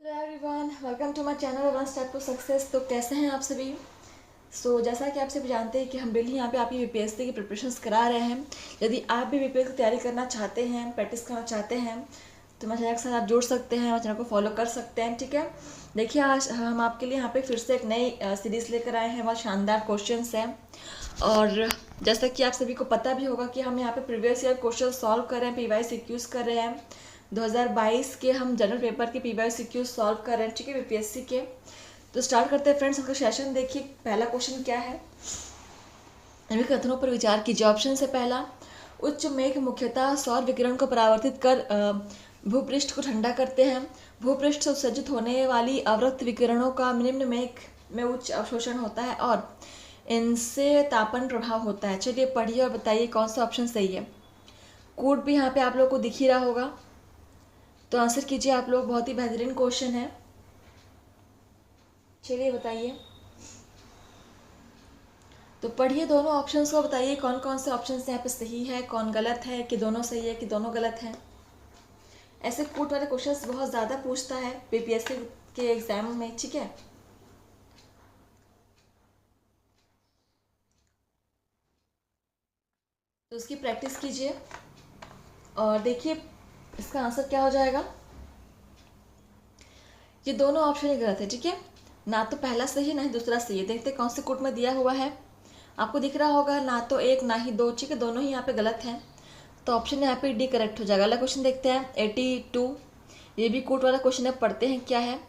Hello everyone, welcome to my channel one step to success. तो कैसे हैं आप सभी। जैसा कि आप सभी जानते हैं कि हम डेली यहाँ पे आपकी बीपीएससी की प्रिपरेशंस करा रहे हैं। यदि आप भी बीपीएससी की तैयारी करना चाहते हैं, प्रैक्टिस करना चाहते हैं, तो मेरे चैनल के साथ आप जुड़ सकते हैं और चैनल को फॉलो कर सकते हैं। ठीक है, देखिए आज हम आपके लिए यहाँ पे फिर से एक नई सीरीज़ लेकर आए हैं। बहुत शानदार क्वेश्चन हैं और जैसा कि आप सभी को पता भी होगा कि हम यहाँ पे प्रीवियस ईयर क्वेश्चन सॉल्व कर रहे हैं, PYCQs कर रहे हैं। 2022 के हम जनरल पेपर के PYCQs सॉल्व कर रहे हैं, ठीक है, बीपीएससी के। तो स्टार्ट करते हैं फ्रेंड्स, हमका सेशन देखिए। पहला क्वेश्चन क्या है, निम्न कथनों पर विचार कीजिए। ऑप्शन से पहला, उच्च मेघ मुख्यतः सौर विकिरण को परावर्तित कर भूपृष्ठ को ठंडा करते हैं। भूपृष्ठ से उत्सर्जित होने वाली अवरक्त विकिरणों का निम्न मेघ में उच्च अवशोषण होता है और इनसे तापन प्रभाव होता है। चलिए पढ़िए और बताइए कौन सा ऑप्शन सही है। कोड भी यहाँ पे आप लोग को दिख ही रहा होगा, तो आंसर कीजिए आप लोग। बहुत ही बेहतरीन क्वेश्चन है, चलिए बताइए। तो पढ़िए दोनों ऑप्शंस को, बताइए कौन कौन से ऑप्शंस यहाँ पे सही है, कौन गलत है, कि दोनों सही है कि दोनों गलत हैं। ऐसे कोट वाले क्वेश्चंस बहुत ज़्यादा पूछता है बीपीएससी के एग्जाम में, ठीक है। तो उसकी प्रैक्टिस कीजिए और देखिए इसका आंसर क्या हो जाएगा। ये दोनों ऑप्शन ही गलत है, ठीक है। ना तो पहला सही है ना ही दूसरा सही है। देखते कौन से कोट में दिया हुआ है, आपको दिख रहा होगा। ना तो एक ना ही दो, ठीक है, दोनों ही यहाँ पे गलत हैं। तो ऑप्शन यहाँ पे डी करेक्ट हो जाएगा। अगला क्वेश्चन देखते हैं 82। ये भी कोट वाला क्वेश्चन है, पढ़ते हैं क्या है।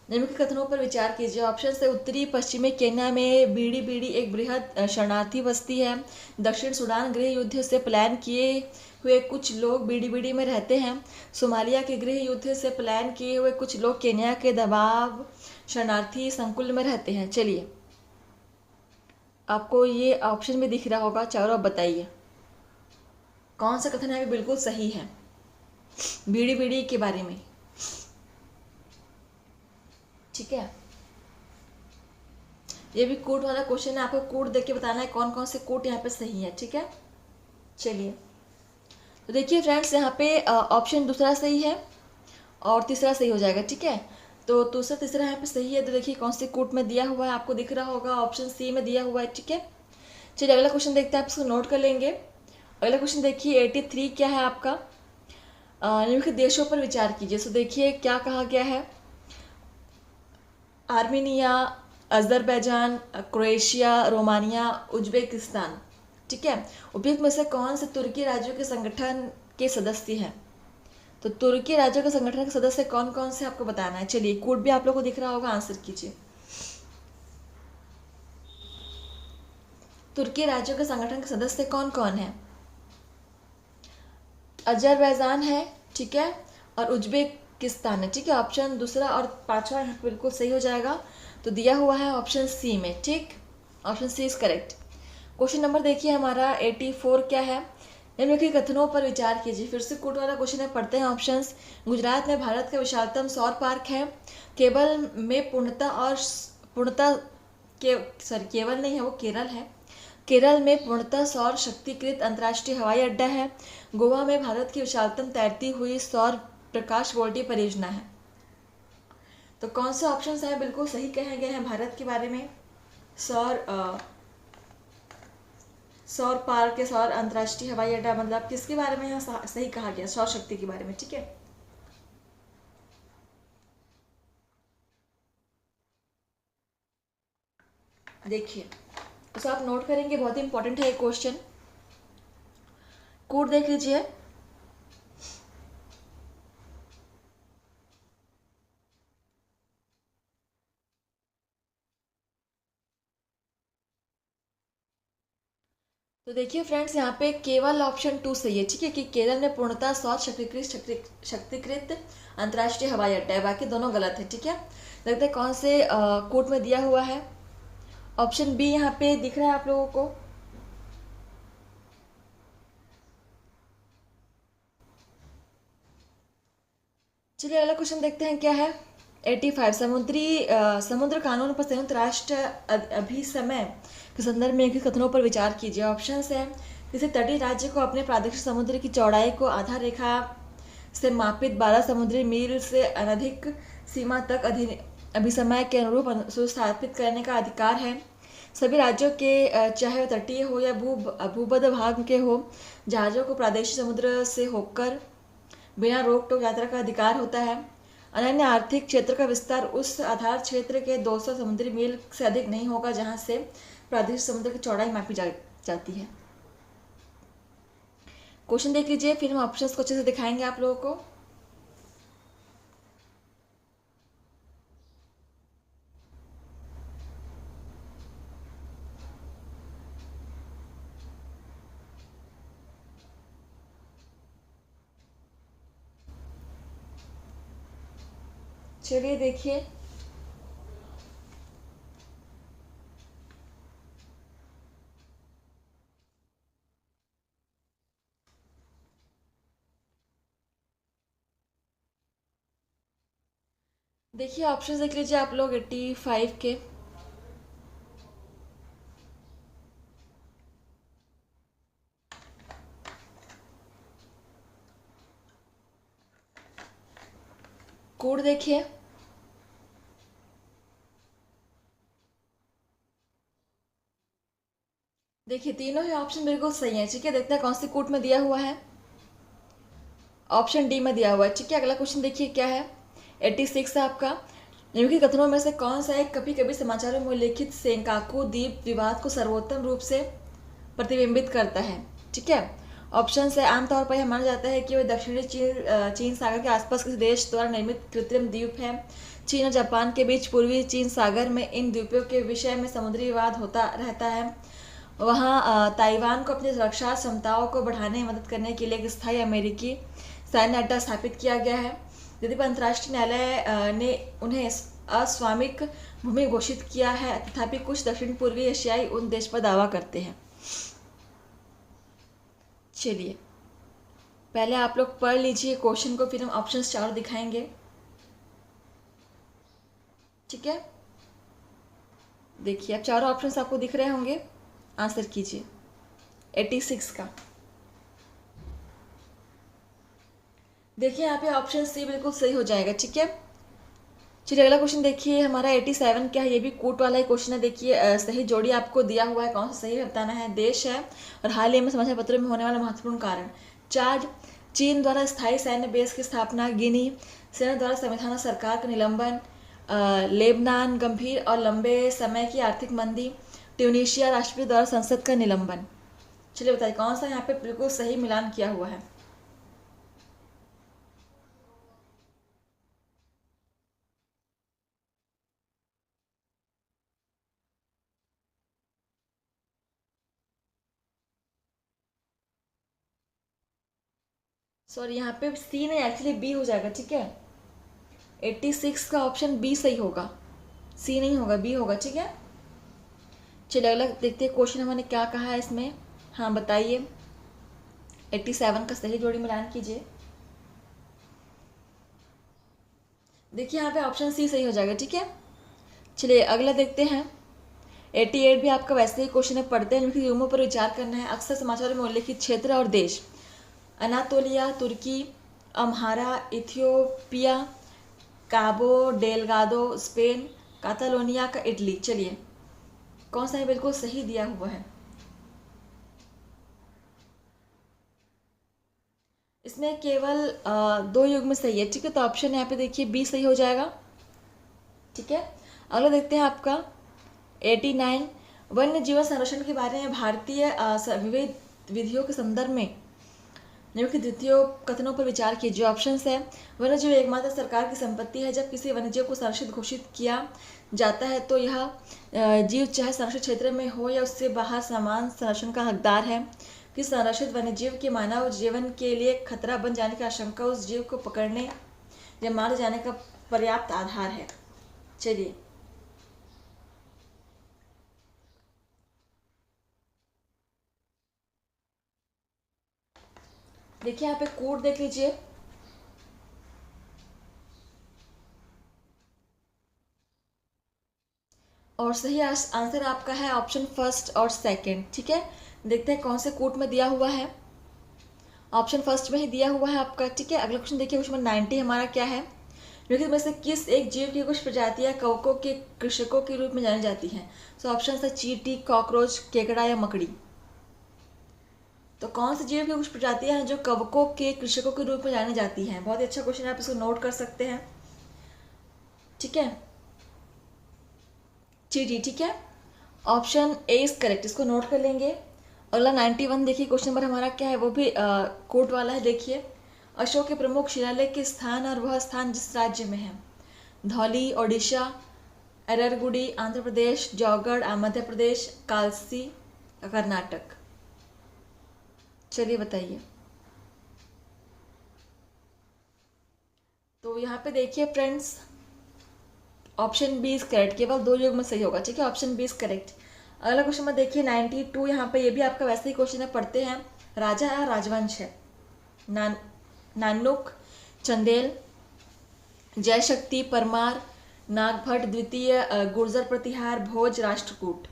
निम्न के कथनों पर विचार कीजिए। ऑप्शन से, उत्तरी पश्चिमी केन्या में बीड़ी बीड़ी एक बृहद शरणार्थी बस्ती है। दक्षिण सूडान गृह युद्ध से पलायन किए हुए कुछ लोग बीड़ी बीड़ी में रहते हैं। सोमालिया के गृह युद्ध से पलायन किए हुए कुछ लोग केन्या के दबाव शरणार्थी संकुल में रहते हैं। चलिए आपको ये ऑप्शन में दिख रहा होगा, चारों आप बताइए कौन सा कथन है बिल्कुल सही है बीड़ी बीड़ी के बारे में, ठीक है। ये भी कोट वाला क्वेश्चन है, आपको कोट देख के बताना है कौन कौन से कोट यहाँ पे सही है, ठीक है। चलिए तो देखिए फ्रेंड्स, यहाँ पे ऑप्शन दूसरा सही है और तीसरा सही हो जाएगा, ठीक है। तो दूसरा तीसरा यहाँ पे सही है। तो देखिए कौन से कोट में दिया हुआ है, आपको दिख रहा होगा, ऑप्शन सी में दिया हुआ है, ठीक है। चलिए अगला क्वेश्चन देखते हैं, आप इसको नोट कर लेंगे। अगला क्वेश्चन देखिए 83 क्या है आपका। निम्नलिखित देशों पर विचार कीजिए। सो देखिए क्या कहा गया है, Armenia, Azerbaijan, Croatia, Romania, Uzbekistan, ठीक है। उपयुक्त में से कौन से तुर्की राज्यों के संगठन के सदस्य हैं। तो तुर्की राज्यों के संगठन के सदस्य कौन कौन से आपको बताना है। चलिए कोड भी आप लोग को दिख रहा होगा, आंसर कीजिए। तुर्की राज्यों के संगठन के सदस्य कौन कौन है। अजरबैजान है, ठीक है, और उज्बेकिस्तान है, ठीक है। ऑप्शन दूसरा और पांचवा बिल्कुल सही हो जाएगा। तो दिया हुआ है ऑप्शन सी में, ठीक, option C is correct. Question number देखिए हमारा 84 क्या है। निम्नलिखित कथनों पर विचार कीजिए। फिर से कोट वाला क्वेश्चन है, पढ़ते हैं ऑप्शंस। गुजरात में भारत का विशालतम सौर पार्क है। केवल में पूर्णता के सॉरी केवल नहीं है, वो केरल है। केरल में पूर्णतः सौर शक्तिकृत अंतर्राष्ट्रीय हवाई अड्डा है। गोवा में भारत की विशालतम तैरती हुई सौर प्रकाश वोल्टी परियोजना है। तो कौन से ऑप्शंस हैं बिल्कुल सही कहे गए हैं भारत के बारे में। सौर पार्क के सौर अंतर्राष्ट्रीय हवाई अड्डा, मतलब किसके बारे में यहाँ सही कहा गया, सौर शक्ति के बारे में, ठीक है। देखिए तो आप नोट करेंगे, बहुत ही इंपॉर्टेंट है ये क्वेश्चन। कोड देख लीजिए। तो देखिए फ्रेंड्स, यहाँ पे केवल ऑप्शन 2 सही है, ठीक है, कि केरल में पूर्णतः सौर शक्तिकृत अंतर्राष्ट्रीय हवाई अड्डा है। बाकी दोनों गलत है, ठीक है। लगता है कौन से कोड में दिया हुआ है। ऑप्शन बी यहाँ पे दिख रहा है आप लोगों को। चलिए अगला क्वेश्चन देखते हैं क्या है। 85, समुद्र कानून पर संयुक्त राष्ट्र अभिसमय के संदर्भ में कथनों पर विचार कीजिए। ऑप्शन है, किसी तटीय राज्य को अपने प्रादेशिक समुद्र की चौड़ाई को आधार रेखा से मापित 12 समुद्री मील से अनधिक सीमा तक अभिसमय के अनुरूप सुस्थापित करने का अधिकार है। सभी राज्यों के चाहे वह तटीय हो या भूमध्य भाग के हो, जहाज़ों को प्रादेशिक समुद्र से होकर बिना रोक टोक यात्रा का अधिकार होता है। अनन्य आर्थिक क्षेत्र का विस्तार उस आधार क्षेत्र के 200 समुद्री मील से अधिक नहीं होगा जहां से प्रादेशिक समुद्र की चौड़ाई मापी जाती है। क्वेश्चन देख लीजिए, फिर हम ऑप्शंस को अच्छे से दिखाएंगे आप लोगों को। चलिए देखिए, ऑप्शंस देख लीजिए आप लोग 85 के। कोड देखिए, तीनों ही ऑप्शन बिल्कुल सही है। ठीक है, देखते हैं कौन सी कोड में दिया हुआ है। ऑप्शन डी में दिया हुआ है। ठीक है, अगला क्वेश्चन देखिए क्या है। 86 है आपका। निम्नलिखित कथनों में से कौन सा एक कभी कभी समाचारों में उल्लेखित सेंकाकू द्वीप विवाद को सर्वोत्तम रूप से प्रतिबिंबित करता है? ठीक है, ऑप्शन है, आमतौर पर यह माना जाता है कि वह दक्षिणी चीन सागर के आसपास किसी देश द्वारा निर्मित कृत्रिम द्वीप है। चीन और जापान के बीच पूर्वी चीन सागर में इन द्वीपों के विषय में समुद्री विवाद होता रहता है। वहाँ ताइवान को अपनी रक्षा क्षमताओं को बढ़ाने में मदद करने के लिए एक स्थायी अमेरिकी सैन्य अड्डा स्थापित किया गया है। यद्यपि अंतर्राष्ट्रीय न्यायालय ने उन्हें अस्वामिक भूमि घोषित किया है, तथापि कुछ दक्षिण पूर्वी एशियाई उन देश पर दावा करते हैं। चलिए पहले आप लोग पढ़ लीजिए क्वेश्चन को, फिर हम ऑप्शंस चारों दिखाएंगे। ठीक है, देखिए अब चारों ऑप्शंस आपको दिख रहे होंगे, आंसर कीजिए 86 का। देखिए यहाँ पे ऑप्शन सी बिल्कुल सही हो जाएगा। ठीक है, चलिए अगला क्वेश्चन देखिए हमारा 87 क्या है, ये भी कूट वाला ही क्वेश्चन है। देखिए सही जोड़ी आपको दिया हुआ है, कौन सा सही है बताना है। देश है और हाल ही में समाचार पत्रों में होने वाला महत्वपूर्ण कारण। चार्ज, चीन द्वारा स्थायी सैन्य बेस की स्थापना, गिनी सेना द्वारा संविधान और सरकार का निलंबन, लेबनान गंभीर और लंबे समय की आर्थिक मंदी, ट्यूनीशिया राष्ट्रपति द्वारा संसद का निलंबन। चलिए बताइए कौन सा यहाँ पे बिल्कुल सही मिलान किया हुआ है। सॉरी, यहाँ पे सी नहीं, एक्चुअली बी हो जाएगा। ठीक है, 86 का ऑप्शन बी सही होगा, सी नहीं होगा, बी होगा। ठीक है, चलिए अगला देखते हैं क्वेश्चन हमने क्या कहा है इसमें। हाँ बताइए, 87 का सही जोड़ी मिलान कीजिए। देखिए यहाँ पे ऑप्शन सी सही हो जाएगा। ठीक है, चलिए अगला देखते हैं। 88 भी आपका वैसे ही क्वेश्चन है, पढ़ते हैं निम्नलिखित युग्मों पर विचार करना है। अक्सर समाचारों में उल्लेखित क्षेत्र और देश: अनातोलिया, तुर्की, अम्हारा, इथियोपिया, काबो डेलगाडो स्पेन, कातालोनिया का इटली। चलिए कौन सा है बिल्कुल सही दिया हुआ है। इसमें केवल दो युग्म सही है। ठीक है, तो ऑप्शन यहाँ पे देखिए बी सही हो जाएगा। ठीक है, अगला देखते हैं आपका 89, वन्य जीवन संरक्षण के बारे में भारतीय विविध विधियों के संदर्भ में निम्नलिखित द्वितीय कथनों पर विचार कीजिए। ऑप्शन है, वन्यजीव एकमात्र सरकार की संपत्ति है। जब किसी वन्यजीव को संरक्षित घोषित किया जाता है तो यह जीव चाहे संरक्षित क्षेत्र में हो या उससे बाहर समान संरक्षण का हकदार है। किसी संरक्षित वन्यजीव के मानव जीवन के लिए खतरा बन जाने की आशंका उस जीव को पकड़ने या मारे जाने का पर्याप्त आधार है। चलिए देखिए यहाँ पे कोड देख लीजिए। और सही आंसर आपका है ऑप्शन फर्स्ट और सेकंड। ठीक है, देखते हैं कौन से कोड में दिया हुआ है। ऑप्शन फर्स्ट में ही दिया हुआ है आपका। ठीक है, अगला क्वेश्चन देखिए, क्वेश्चन 90 हमारा क्या है। निम्नलिखित में से किस एक जीव की कुछ प्रजातियां कवकों के कृषकों के रूप में जानी जाती हैं? सो ऑप्शन है चींटी, कॉकरोच, केकड़ा या मकड़ी। तो कौन से जीव की कुछ प्रजातियां हैं जो कवकों के कृषकों के रूप में जानी जाती हैं? बहुत ही अच्छा क्वेश्चन है, आप इसको नोट कर सकते हैं। ठीक है, चींटी। ठीक है, ऑप्शन ए इज करेक्ट, इसको नोट कर लेंगे। अगला 91 देखिए, क्वेश्चन नंबर हमारा क्या है, वो भी कोट वाला है। देखिए, अशोक के प्रमुख शिलालेख के स्थान और वह स्थान जिस राज्य में है? धौली ओडिशा, एररगुडी आंध्र प्रदेश, जौगढ़ मध्य प्रदेश, कालसी कर्नाटक। चलिए बताइए। तो यहाँ पे देखिए friends, option B is correct, केवल 2 युग में सही होगा। ठीक है, ऑप्शन बी इज करेक्ट। अगला क्वेश्चन में देखिए 92, यहाँ पे ये भी आपका वैसे ही क्वेश्चन है, पढ़ते हैं। राजा है, राजवंश है। नानुक, चंदेल, जयशक्ति, परमार, नागभट्ट द्वितीय, गुर्जर प्रतिहार, भोज, राष्ट्रकूट।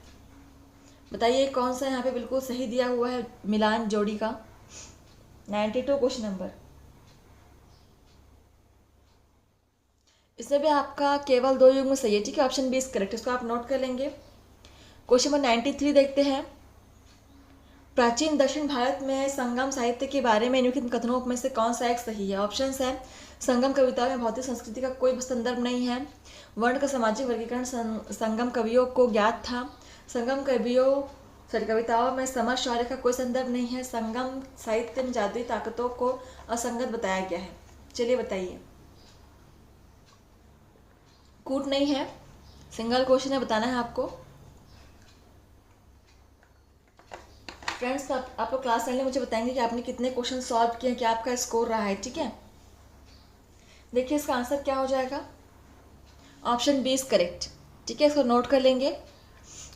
बताइए कौन सा यहाँ पे बिल्कुल सही दिया हुआ है मिलान जोड़ी का। 92 क्वेश्चन नंबर, इसमें भी आपका केवल 2 युग में सही है। ठीक है, ऑप्शन बी इज करेक्ट, इसको आप नोट कर लेंगे। क्वेश्चन नंबर 93 देखते हैं। प्राचीन दक्षिण भारत में संगम साहित्य के बारे में निम्नलिखित कथनों में से कौन सा एक सही है? ऑप्शंस है संगम कविताओं में भौतिक संस्कृति का कोई संदर्भ नहीं है, वर्ण का सामाजिक वर्गीकरण संगम कवियों को ज्ञात था, संगम कविताओं में समझ शौर्य का कोई संदर्भ नहीं है, संगम साहित्य में जादुई ताकतों को असंगत बताया गया है। चलिए बताइए। कूट नहीं है, सिंगल क्वेश्चन है, बताना है आपको। फ्रेंड्स, आप लोग क्लास करने मुझे बताएंगे कि आपने कितने क्वेश्चन सॉल्व किए, क्या आपका स्कोर रहा है। ठीक है, देखिए इसका आंसर क्या हो जाएगा। Option B is correct. ठीक है, इसको नोट कर लेंगे।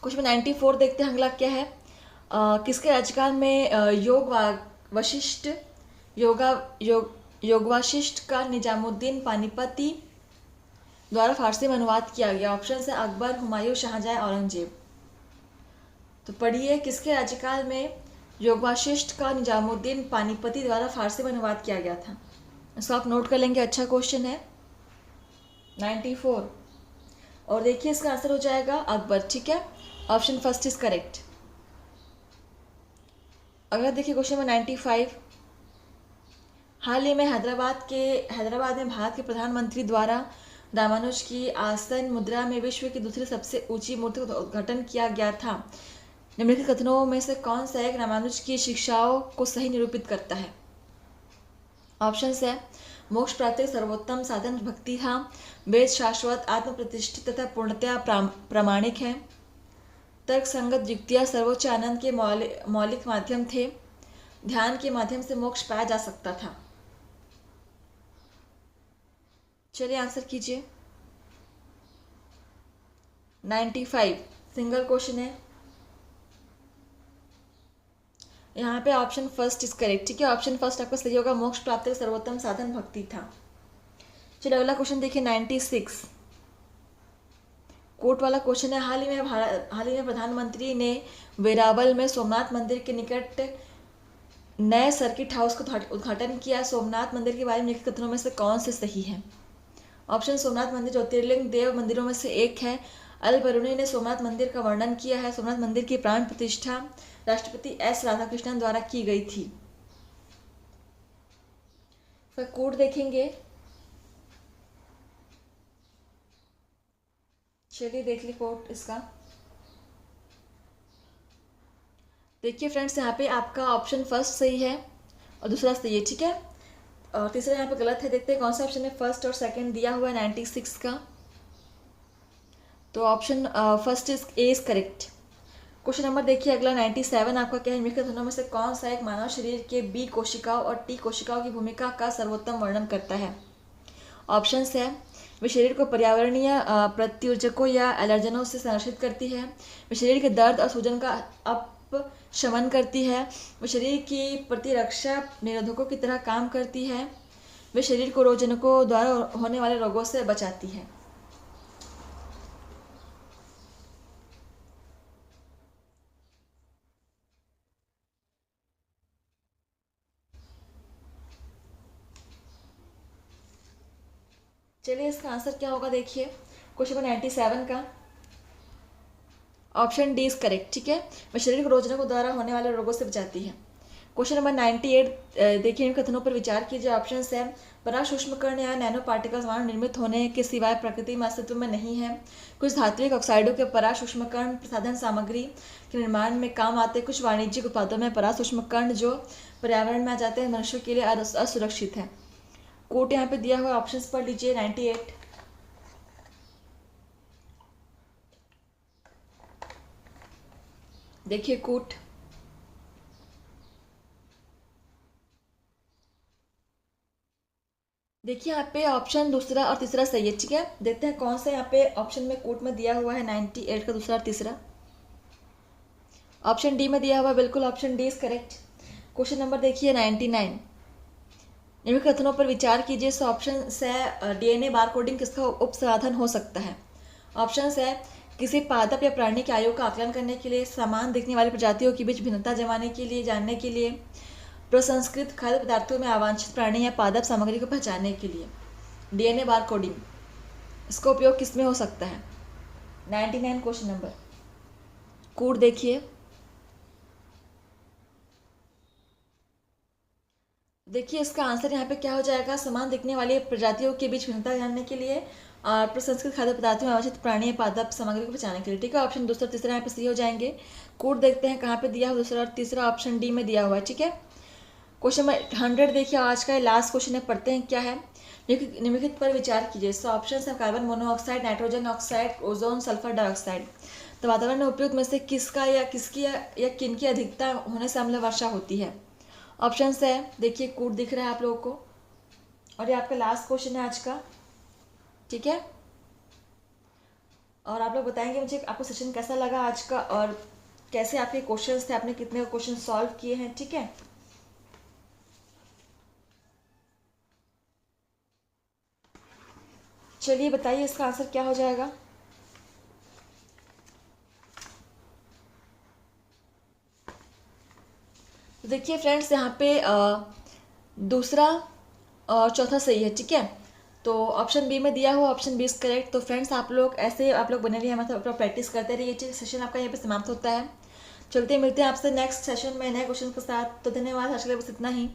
क्वेश्चन 94 देखते हैं, अगला क्या है। किसके राज्यकाल में वशिष्ठ योगवाशिष्ठ का निजामुद्दीन पानीपति द्वारा फारसी में अनुवाद किया गया? ऑप्शन है अकबर, हुमायूं, शाहजहां, औरंगजेब। तो पढ़िए, किसके राज्यकाल में योगवाशिष्ठ का निजामुद्दीन पानीपति द्वारा फारसी में अनुवाद किया गया था? इसको आप नोट कर लेंगे, अच्छा क्वेश्चन है। 94, और देखिए इसका आंसर हो जाएगा अकबर। ठीक है, ऑप्शन फर्स्ट इज करेक्ट। अगला देखिए क्वेश्चन नंबर 95। हाल ही में हैदराबाद में भारत के प्रधानमंत्री द्वारा रामानुज की आसन मुद्रा में विश्व की दूसरी सबसे ऊंची मूर्ति का उद्घाटन किया गया था। निम्नलिखित कथनों में से कौन सा एक रामानुज की शिक्षाओं को सही निरूपित करता है? ऑप्शन है मोक्ष प्राप्ति का सर्वोत्तम साधन भक्ति था, वेद शाश्वत आत्म प्रतिष्ठित तथा पूर्णतया प्रामाणिक है, तर्क संगत युक्तियां सर्वोच्च आनंद के मौलिक माध्यम थे, ध्यान के माध्यम से मोक्ष पाया जा सकता था। चलिए आंसर कीजिए। 95 सिंगल क्वेश्चन है, यहाँ पे ऑप्शन फर्स्ट इज करेक्ट। ठीक है, ऑप्शन फर्स्ट आपका सही होगा, मोक्ष प्राप्ति का सर्वोत्तम साधन भक्ति था। चलिए अगला क्वेश्चन देखिए 96, कोर्ट वाला क्वेश्चन है। हाल ही में प्रधानमंत्री ने वेरावल में सोमनाथ मंदिर के निकट नए सर्किट हाउस का उद्घाटन किया। सोमनाथ मंदिर के बारे में निम्नलिखित कथनों में से कौन से सही है? ऑप्शन सोमनाथ मंदिर ज्योतिर्लिंग देव मंदिरों में से एक है। अल बरूनी ने सोमनाथ मंदिर का वर्णन किया है। सोमनाथ मंदिर की प्राण प्रतिष्ठा राष्ट्रपति एस राधाकृष्णन द्वारा की गई थी। फिर कोड देखेंगे, चलिए देख ली कोड इसका। देखिए फ्रेंड्स, यहाँ पे आपका ऑप्शन फर्स्ट सही है और दूसरा सही है। ठीक है, और तीसरा यहाँ पे गलत है। देखते हैं कौन सा ऑप्शन है फर्स्ट और सेकंड दिया हुआ है 96 का। तो option first is a is correct. Question number देखिए अगला 97 आपका क्या है, निम्नलिखित कथनों में से कौन सा एक मानव शरीर के बी कोशिकाओं और टी कोशिकाओं की भूमिका का सर्वोत्तम वर्णन करता है? ऑप्शंस है वे शरीर को पर्यावरणीय प्रत्युर्जकों या एलर्जनों से संरक्षित करती है, वे शरीर के दर्द और सूजन का अपशमन करती है, वे शरीर की प्रतिरक्षा निरोधकों की तरह काम करती है, वे शरीर को रोगजनकों द्वारा होने वाले रोगों से बचाती है। चलिए इसका आंसर क्या होगा, देखिए क्वेश्चन नंबर 97 का ऑप्शन डी इज करेक्ट। ठीक है, वह शरीर को रोजनों द्वारा होने वाले रोगों से बचाती है। क्वेश्चन नंबर 98, देखिए इन कथनों पर विचार कीजिए। ऑप्शन है परासूक्ष्म कण या नैनो पार्टिकल्स मानव निर्मित होने के सिवाय प्रकृति में अस्तित्व में नहीं है। कुछ धात्विक ऑक्साइडों के परासूक्ष्म कण प्रसाधन सामग्री के निर्माण में काम आते। कुछ वाणिज्यिक उत्पादों में परासूक्ष्म कण जो पर्यावरण में आ जाते हैं मनुष्यों के लिए असुरक्षित है। कोट यहाँ पे दिया हुआ, ऑप्शन पढ़ लीजिए। 98, देखिए कोट, देखिए यहाँ पे ऑप्शन दूसरा और तीसरा सही है। ठीक है, देखते हैं कौन सा यहाँ पे ऑप्शन में कोट में दिया हुआ है 98 का दूसरा और तीसरा। ऑप्शन डी में दिया हुआ, बिल्कुल option D is correct. Question number देखिए 99, निम्न कथनों पर विचार कीजिए। इस ऑप्शन से डीएनए बारकोडिंग किसका उपसाधन हो सकता है। ऑप्शन है किसी पादप या प्राणी के आयु का आकलन करने के लिए, समान दिखने वाली प्रजातियों के बीच भिन्नता जमाने के लिए, जानने के लिए, प्रसंस्कृत खाद्य पदार्थों में अवांछित प्राणी या पादप सामग्री को पहचानने के लिए। डीएनए बारकोडिंग, इसका उपयोग किस में हो सकता है। 99 क्वेश्चन नंबर, कोड देखिए। देखिए इसका आंसर यहाँ पे क्या हो जाएगा, समान दिखने वाली प्रजातियों के बीच भिन्नता जानने के लिए और प्रसंस्कृत खाद्य पदार्थों में अवांछित प्राणी या पादप सामग्री को बचाने के लिए। ठीक है, ऑप्शन दूसरा तीसरा यहाँ पे सही हो जाएंगे। कोड देखते हैं कहाँ पे दिया हुआ, दूसरा और तीसरा ऑप्शन डी में दिया हुआ है। ठीक है, क्वेश्चन नंबर 100 देखिए, आज का लास्ट क्वेश्चन है, पढ़ते हैं क्या है। निम्नलिखित पर विचार कीजिए। इसका ऑप्शन है carbon monoxide, nitrogen oxide, ozone, sulphur dioxide. तो वातावरण में उपयुक्त में से किसका या किसकी या किन की अधिकता होने से अम्ल वर्षा होती है। ऑप्शन है, देखिए कोड दिख रहा है आप लोगों को, और ये आपका लास्ट क्वेश्चन है आज का। ठीक है, और आप लोग बताएंगे मुझे आपको सेशन कैसा लगा आज का, और कैसे आपके क्वेश्चंस थे, आपने कितने क्वेश्चन सॉल्व किए हैं। ठीक है, चलिए बताइए इसका आंसर क्या हो जाएगा। तो देखिए फ्रेंड्स, यहाँ पे दूसरा और चौथा सही है। ठीक है, तो ऑप्शन बी में दिया हुआ ऑप्शन बी इज करेक्ट। तो फ्रेंड्स आप लोग ऐसे आप लोग बने रहिए, मतलब प्रैक्टिस करते रहिए। सेशन आपका यहाँ पे समाप्त होता है। चलते मिलते हैं आपसे नेक्स्ट सेशन में नए क्वेश्चन के साथ। तो धन्यवाद, आज के लिए बस इतना ही।